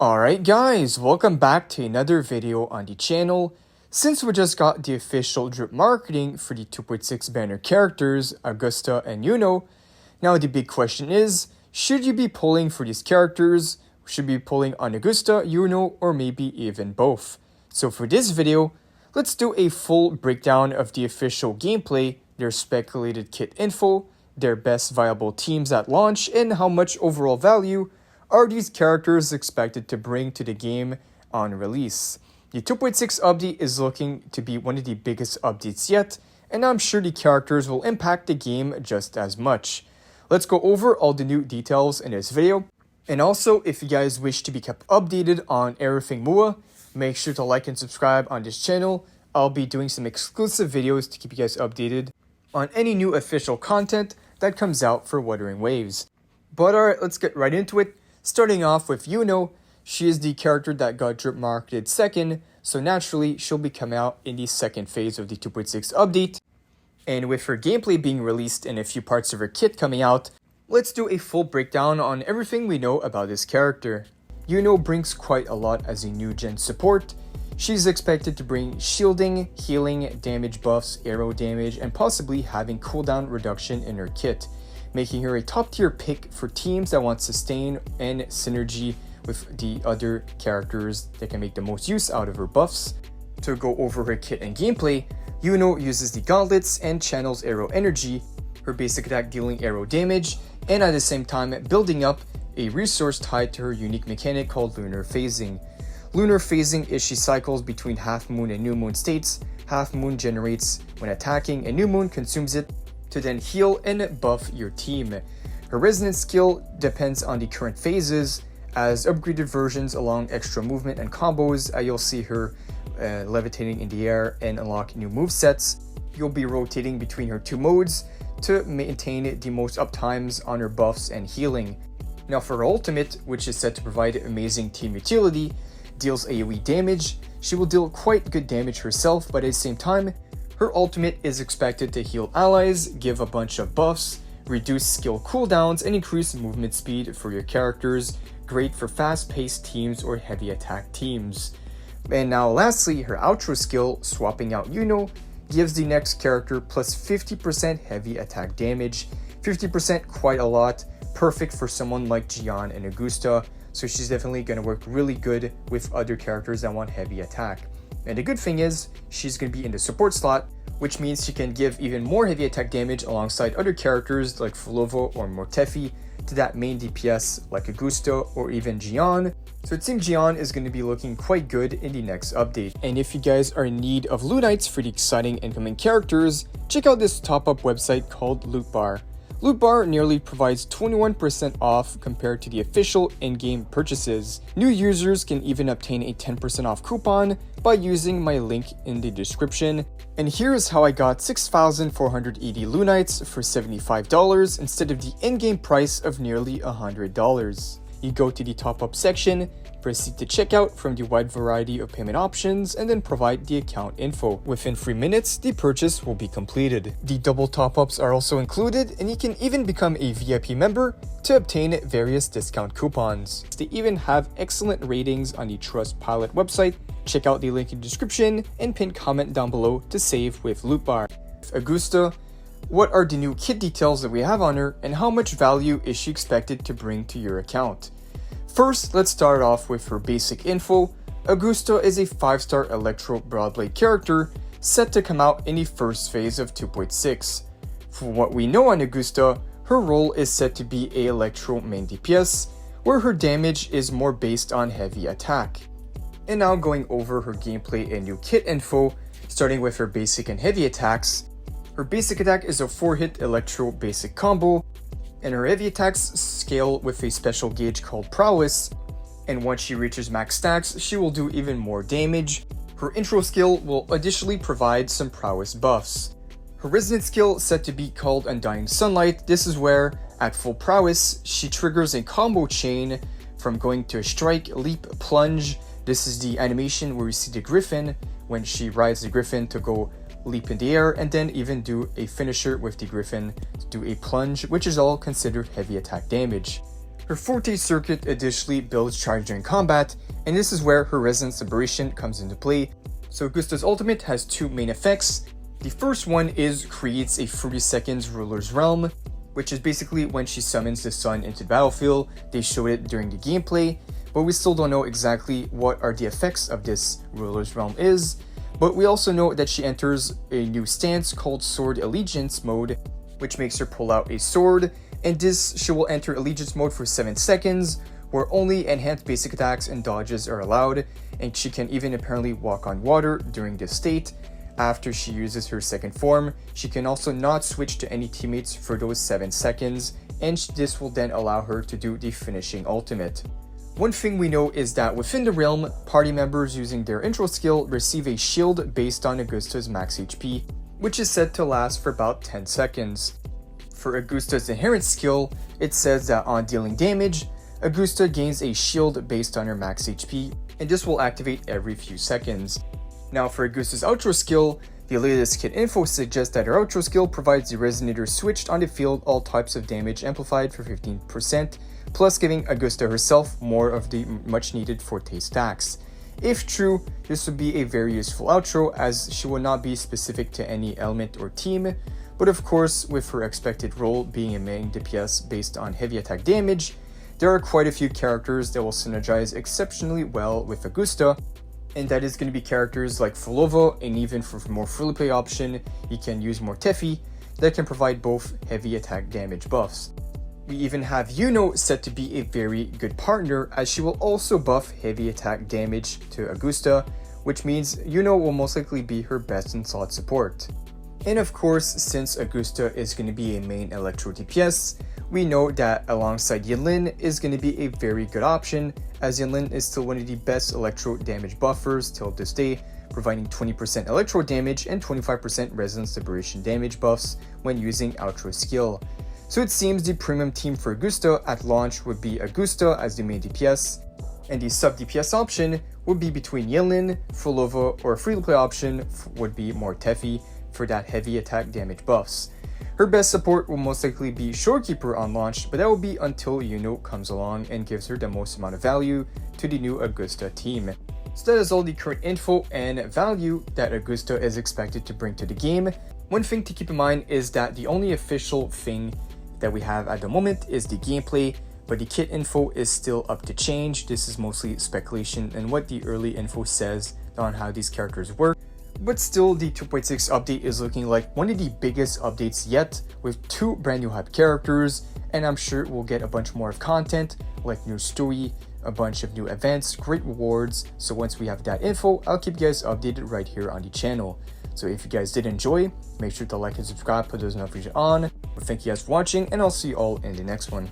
Alright guys, welcome back to another video on the channel. Since we just got the official drip marketing for the 2.6 banner characters, Augusta and Yuno, now the big question is, should you be pulling for these characters? Should you be pulling on Augusta, Yuno, or maybe even both? So for this video, let's do a full breakdown of the official gameplay, their speculated kit info, their best viable teams at launch, and how much overall value are these characters expected to bring to the game on release. The 2.6 update is looking to be one of the biggest updates yet, and I'm sure the characters will impact the game just as much. Let's go over all the new details in this video. And also, if you guys wish to be kept updated on everything wuwa, make sure to like and subscribe on this channel. I'll be doing some exclusive videos to keep you guys updated on any new official content that comes out for Wuthering Waves. But alright, let's get right into it. Starting off with Yuno, she is the character that got drip marketed second, so naturally she'll be coming out in the second phase of the 2.6 update. And with her gameplay being released and a few parts of her kit coming out, let's do a full breakdown on everything we know about this character. Yuno brings quite a lot as a new gen support. She's expected to bring shielding, healing, damage buffs, arrow damage, and possibly having cooldown reduction in her kit, making her a top tier pick for teams that want sustain and synergy with the other characters that can make the most use out of her buffs. To go over her kit and gameplay, Yuno uses the gauntlets and channels arrow energy, her basic attack dealing arrow damage, and at the same time building up a resource tied to her unique mechanic called lunar phasing. Lunar phasing is she cycles between half moon and new moon states. Half moon generates when attacking and new moon consumes it to then heal and buff your team. Her resonance skill depends on the current phases, as upgraded versions along extra movement and combos, you'll see her levitating in the air and unlock new movesets. You'll be rotating between her two modes to maintain the most uptimes on her buffs and healing. Now for her ultimate, which is said to provide amazing team utility, deals AoE damage. She will deal quite good damage herself, but at the same time, her ultimate is expected to heal allies, give a bunch of buffs, reduce skill cooldowns, and increase movement speed for your characters, great for fast-paced teams or heavy attack teams. And now lastly, her outro skill, swapping out Yuno, gives the next character plus 50% heavy attack damage, 50% quite a lot, perfect for someone like Gian and Augusta, so she's definitely going to work really good with other characters that want heavy attack. And the good thing is, she's going to be in the support slot, which means she can give even more heavy attack damage alongside other characters like Fulovo or Mortefi to that main DPS like Augusta or even Gian. So it seems Gian is going to be looking quite good in the next update. And if you guys are in need of Lootites for the exciting incoming characters, check out this top-up website called Loot Bar. Loot Bar nearly provides 21% off compared to the official in-game purchases. New users can even obtain a 10% off coupon by using my link in the description. And here's how I got 6,480 Loonites for $75 instead of the in-game price of nearly $100. You go to the top-up section, proceed to checkout from the wide variety of payment options, and then provide the account info. Within 3 minutes, the purchase will be completed. The double top-ups are also included, and you can even become a VIP member to obtain various discount coupons. They even have excellent ratings on the Trustpilot website. Check out the link in the description and pinned comment down below to save with Loot Bar. Augusta, what are the new kit details that we have on her, and how much value is she expected to bring to your account? First, let's start off with her basic info. Augusta is a 5-star Electro Broadblade character set to come out in the first phase of 2.6. From what we know on Augusta, her role is set to be a Electro main DPS, where her damage is more based on heavy attack. And now going over her gameplay and new kit info, starting with her basic and heavy attacks. Her basic attack is a 4-hit Electro basic combo, and her heavy attacks scale with a special gauge called Prowess, and once she reaches max stacks, she will do even more damage. Her intro skill will additionally provide some Prowess buffs. Her resonance skill set to be called Undying Sunlight. This is where, at full Prowess, she triggers a combo chain from going to a strike, leap, plunge. This is the animation where you see the Griffin when she rides the Griffin to go leap in the air, and then even do a finisher with the Griffin to do a plunge, which is all considered heavy attack damage. Her Forte circuit additionally builds charge during combat, and this is where her Resonance Aberration comes into play. So Augusta's ultimate has two main effects. The first one is creates a 30 seconds Ruler's Realm, which is basically when she summons the sun into the battlefield. They showed it during the gameplay, but we still don't know exactly what are the effects of this Ruler's Realm is. But we also know that she enters a new stance called Sword Allegiance mode, which makes her pull out a sword, and this she will enter Allegiance mode for 7 seconds, where only enhanced basic attacks and dodges are allowed, and she can even apparently walk on water during this state. After she uses her second form, she can also not switch to any teammates for those 7 seconds, and this will then allow her to do the finishing ultimate. One thing we know is that within the realm, party members using their intro skill receive a shield based on Augusta's max HP, which is said to last for about 10 seconds. For Augusta's inherent skill, it says that on dealing damage, Augusta gains a shield based on her max HP, and this will activate every few seconds. Now for Augusta's outro skill, the latest kit info suggests that her outro skill provides the resonator switched on the field all types of damage amplified for 15%, plus giving Augusta herself more of the much needed Forte stacks. If true, this would be a very useful outro as she will not be specific to any element or team, but of course with her expected role being a main DPS based on heavy attack damage, there are quite a few characters that will synergize exceptionally well with Augusta, and that is going to be characters like Fulova, and even for more free play option, you can use more Tefi that can provide both heavy attack damage buffs. We even have Yuno set to be a very good partner as she will also buff heavy attack damage to Augusta, which means Yuno will most likely be her best in slot support. And of course, since Augusta is going to be a main Electro DPS, we know that alongside Yinlin is going to be a very good option, as Yinlin is still one of the best Electro damage buffers till this day, providing 20% Electro damage and 25% Resonance Aberration damage buffs when using outro skill. So it seems the premium team for Augusta at launch would be Augusta as the main DPS, and the sub DPS option would be between Yinlin, Fulova, or a free-to-play option would be more Tefi for that heavy attack damage buffs. Her best support will most likely be Shorekeeper on launch, but that will be until Yuno comes along and gives her the most amount of value to the new Augusta team. So that is all the current info and value that Augusta is expected to bring to the game. One thing to keep in mind is that the only official thing that we have at the moment is the gameplay, but the kit info is still up to change. This is mostly speculation and what the early info says on how these characters work. But still, the 2.6 update is looking like one of the biggest updates yet, with 2 brand new hype characters, and I'm sure we'll get a bunch more of content, like new story, a bunch of new events, great rewards. So once we have that info, I'll keep you guys updated right here on the channel. So if you guys did enjoy, make sure to like and subscribe, put those notifications on. But thank you guys for watching, and I'll see you all in the next one.